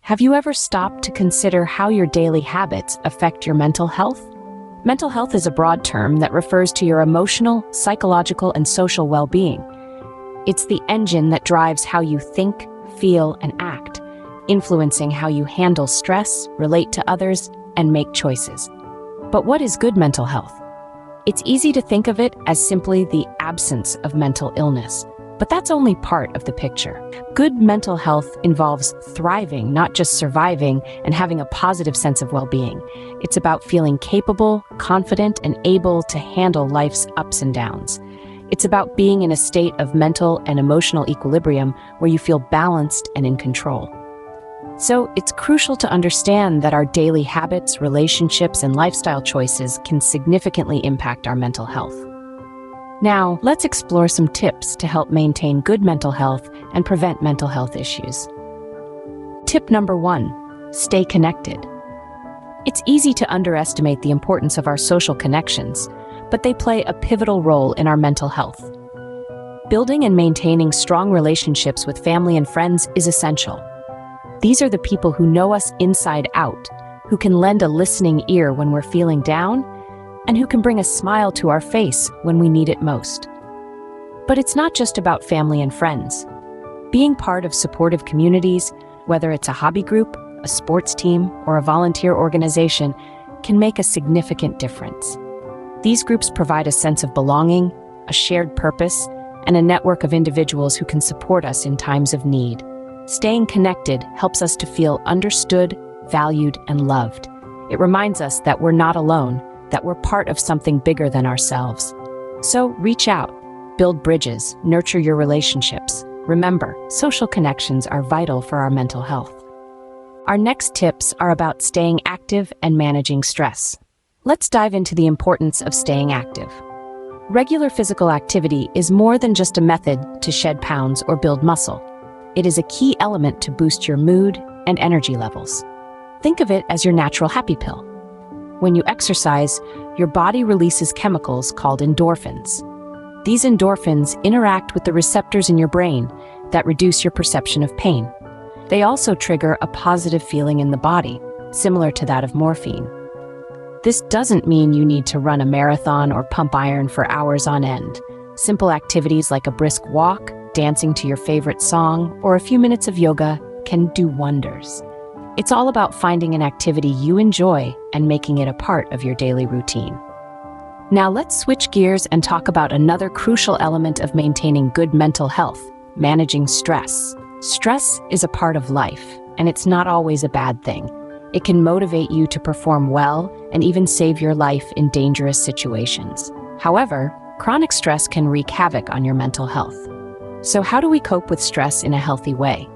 Have you ever stopped to consider how your daily habits affect your mental health? Mental health is a broad term that refers to your emotional, psychological, and social well-being. It's the engine that drives how you think, feel, and act, influencing how you handle stress, relate to others, and make choices. But what is good mental health? It's easy to think of it as simply the absence of mental illness, but that's only part of the picture. Good mental health involves thriving, not just surviving, and having a positive sense of well-being. It's about feeling capable, confident, and able to handle life's ups and downs. It's about being in a state of mental and emotional equilibrium where you feel balanced and in control. So it's crucial to understand that our daily habits, relationships, and lifestyle choices can significantly impact our mental health. Now, let's explore some tips to help maintain good mental health and prevent mental health issues. Tip number 1, stay connected. It's easy to underestimate the importance of our social connections, but they play a pivotal role in our mental health. Building and maintaining strong relationships with family and friends is essential. These are the people who know us inside out, who can lend a listening ear when we're feeling down, and who can bring a smile to our face when we need it most. But it's not just about family and friends. Being part of supportive communities, whether it's a hobby group, a sports team, or a volunteer organization, can make a significant difference. These groups provide a sense of belonging, a shared purpose, and a network of individuals who can support us in times of need. Staying connected helps us to feel understood, valued, and loved. It reminds us that we're not alone, that we're part of something bigger than ourselves. So reach out, build bridges, nurture your relationships. Remember, social connections are vital for our mental health. Our next tips are about staying active and managing stress. Let's dive into the importance of staying active. Regular physical activity is more than just a method to shed pounds or build muscle. It is a key element to boost your mood and energy levels. Think of it as your natural happy pill. When you exercise, your body releases chemicals called endorphins. These endorphins interact with the receptors in your brain that reduce your perception of pain. They also trigger a positive feeling in the body, similar to that of morphine. This doesn't mean you need to run a marathon or pump iron for hours on end. Simple activities like a brisk walk, dancing to your favorite song, or a few minutes of yoga can do wonders. It's all about finding an activity you enjoy and making it a part of your daily routine. Now let's switch gears and talk about another crucial element of maintaining good mental health: managing stress. Stress is a part of life, and it's not always a bad thing. It can motivate you to perform well and even save your life in dangerous situations. However, chronic stress can wreak havoc on your mental health. So how do we cope with stress in a healthy way?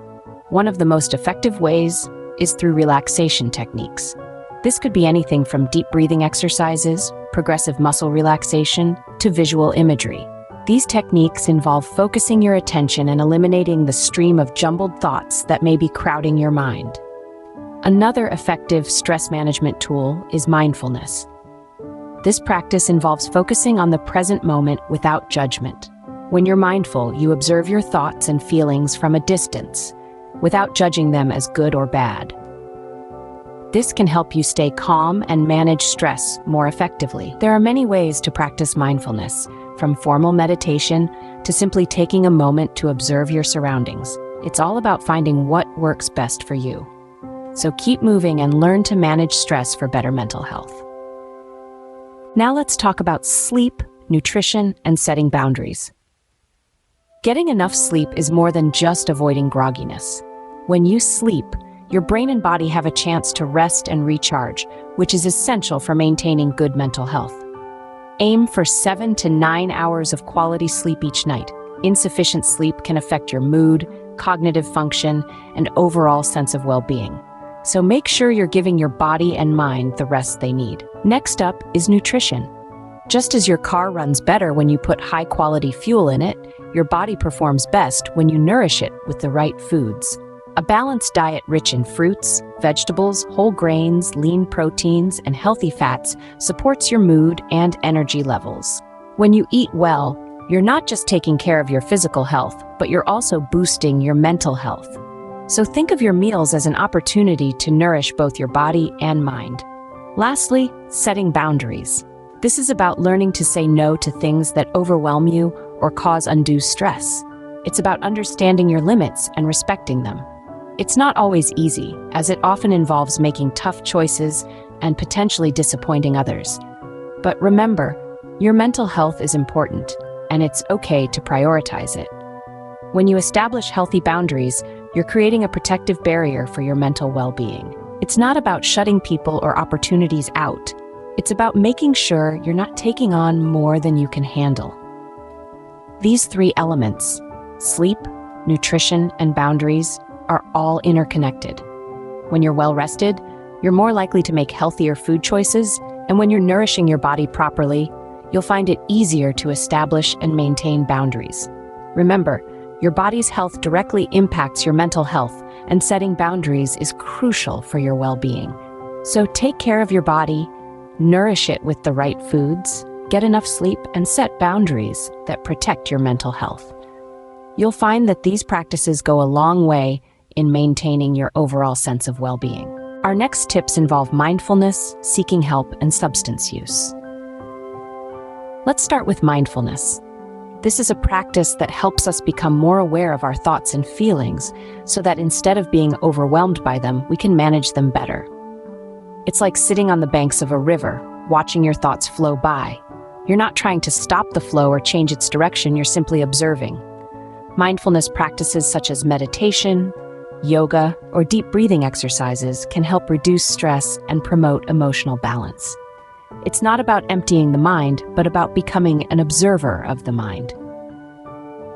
One of the most effective ways is through relaxation techniques. This could be anything from deep breathing exercises, progressive muscle relaxation, to visual imagery. These techniques involve focusing your attention and eliminating the stream of jumbled thoughts that may be crowding your mind. Another effective stress management tool is mindfulness. This practice involves focusing on the present moment without judgment. When you're mindful, you observe your thoughts and feelings from a distance, without judging them as good or bad. This can help you stay calm and manage stress more effectively. There are many ways to practice mindfulness, from formal meditation to simply taking a moment to observe your surroundings. It's all about finding what works best for you. So keep moving and learn to manage stress for better mental health. Now let's talk about sleep, nutrition, and setting boundaries. Getting enough sleep is more than just avoiding grogginess. When you sleep, your brain and body have a chance to rest and recharge, which is essential for maintaining good mental health. Aim for 7 to 9 hours of quality sleep each night. Insufficient sleep can affect your mood, cognitive function, and overall sense of well-being. So make sure you're giving your body and mind the rest they need. Next up is nutrition. Just as your car runs better when you put high-quality fuel in it, your body performs best when you nourish it with the right foods. A balanced diet rich in fruits, vegetables, whole grains, lean proteins, and healthy fats supports your mood and energy levels. When you eat well, you're not just taking care of your physical health, but you're also boosting your mental health. So think of your meals as an opportunity to nourish both your body and mind. Lastly, setting boundaries. This is about learning to say no to things that overwhelm you or cause undue stress. It's about understanding your limits and respecting them. It's not always easy, as it often involves making tough choices and potentially disappointing others. But remember, your mental health is important, and it's okay to prioritize it. When you establish healthy boundaries, you're creating a protective barrier for your mental well-being. It's not about shutting people or opportunities out. It's about making sure you're not taking on more than you can handle. These three elements, sleep, nutrition, and boundaries, are all interconnected. When you're well-rested, you're more likely to make healthier food choices, and when you're nourishing your body properly, you'll find it easier to establish and maintain boundaries. Remember, your body's health directly impacts your mental health, and setting boundaries is crucial for your well-being. So take care of your body, nourish it with the right foods, get enough sleep, and set boundaries that protect your mental health. You'll find that these practices go a long way in maintaining your overall sense of well-being. Our next tips involve mindfulness, seeking help, and substance use. Let's start with mindfulness. This is a practice that helps us become more aware of our thoughts and feelings so that instead of being overwhelmed by them, we can manage them better. It's like sitting on the banks of a river, watching your thoughts flow by. You're not trying to stop the flow or change its direction, you're simply observing. Mindfulness practices such as meditation, yoga, or deep breathing exercises can help reduce stress and promote emotional balance. It's not about emptying the mind, but about becoming an observer of the mind.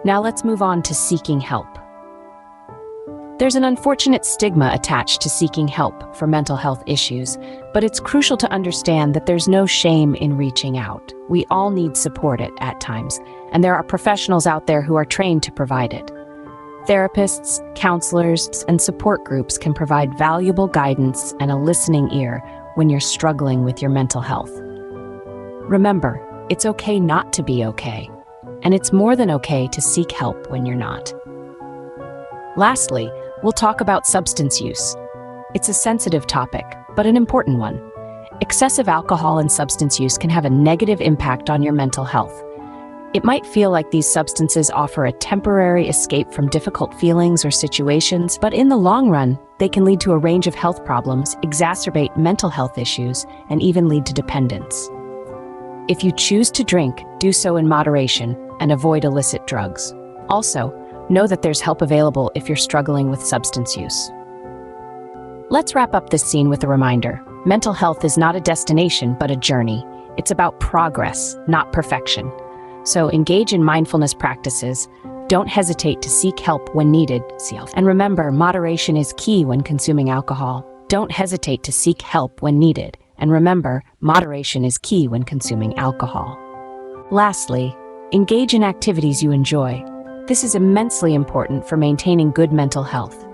Now let's move on to seeking help. There's an unfortunate stigma attached to seeking help for mental health issues, but it's crucial to understand that there's no shame in reaching out. We all need support at times, and there are professionals out there who are trained to provide it. Therapists, counselors, and support groups can provide valuable guidance and a listening ear when you're struggling with your mental health. Remember, it's okay not to be okay, and it's more than okay to seek help when you're not. Lastly, we'll talk about substance use. It's a sensitive topic, but an important one. Excessive alcohol and substance use can have a negative impact on your mental health. It might feel like these substances offer a temporary escape from difficult feelings or situations, but in the long run, they can lead to a range of health problems, exacerbate mental health issues, and even lead to dependence. If you choose to drink, do so in moderation and avoid illicit drugs. Also, know that there's help available if you're struggling with substance use. Let's wrap up this scene with a reminder. Mental health is not a destination, but a journey. It's about progress, not perfection. So engage in mindfulness practices. Don't hesitate to seek help when needed. And remember, moderation is key when consuming alcohol. Don't hesitate to seek help when needed. And remember, moderation is key when consuming alcohol. Lastly, engage in activities you enjoy. This is immensely important for maintaining good mental health.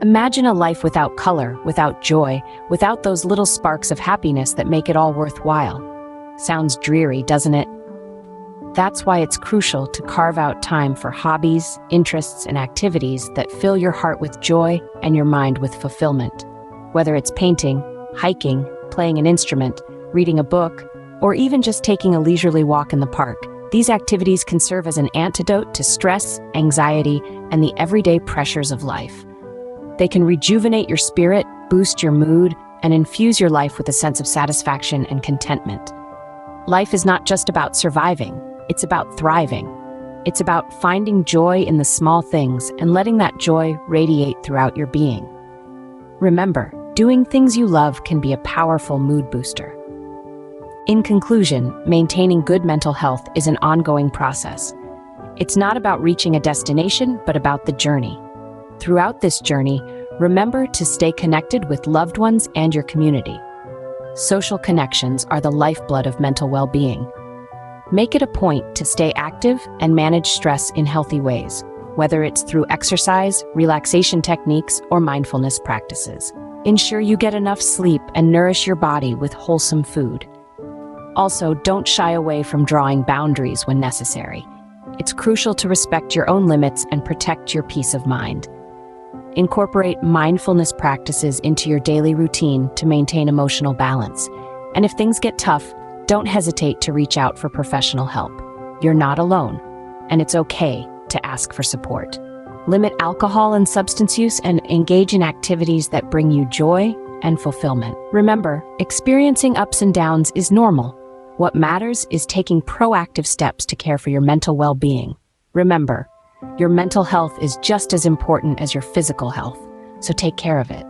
Imagine a life without color, without joy, without those little sparks of happiness that make it all worthwhile. Sounds dreary, doesn't it? That's why it's crucial to carve out time for hobbies, interests, and activities that fill your heart with joy and your mind with fulfillment. Whether it's painting, hiking, playing an instrument, reading a book, or even just taking a leisurely walk in the park, these activities can serve as an antidote to stress, anxiety, and the everyday pressures of life. They can rejuvenate your spirit, boost your mood, and infuse your life with a sense of satisfaction and contentment. Life is not just about surviving. It's about thriving. It's about finding joy in the small things and letting that joy radiate throughout your being. Remember, doing things you love can be a powerful mood booster. In conclusion, maintaining good mental health is an ongoing process. It's not about reaching a destination, but about the journey. Throughout this journey, remember to stay connected with loved ones and your community. Social connections are the lifeblood of mental well-being. Make it a point to stay active and manage stress in healthy ways, whether it's through exercise, relaxation techniques, or mindfulness practices. Ensure you get enough sleep and nourish your body with wholesome food. Also, don't shy away from drawing boundaries when necessary. It's crucial to respect your own limits and protect your peace of mind. Incorporate mindfulness practices into your daily routine to maintain emotional balance. And if things get tough, don't hesitate to reach out for professional help. You're not alone, and it's okay to ask for support. Limit alcohol and substance use and engage in activities that bring you joy and fulfillment. Remember, experiencing ups and downs is normal. What matters is taking proactive steps to care for your mental well-being. Remember, your mental health is just as important as your physical health, so take care of it.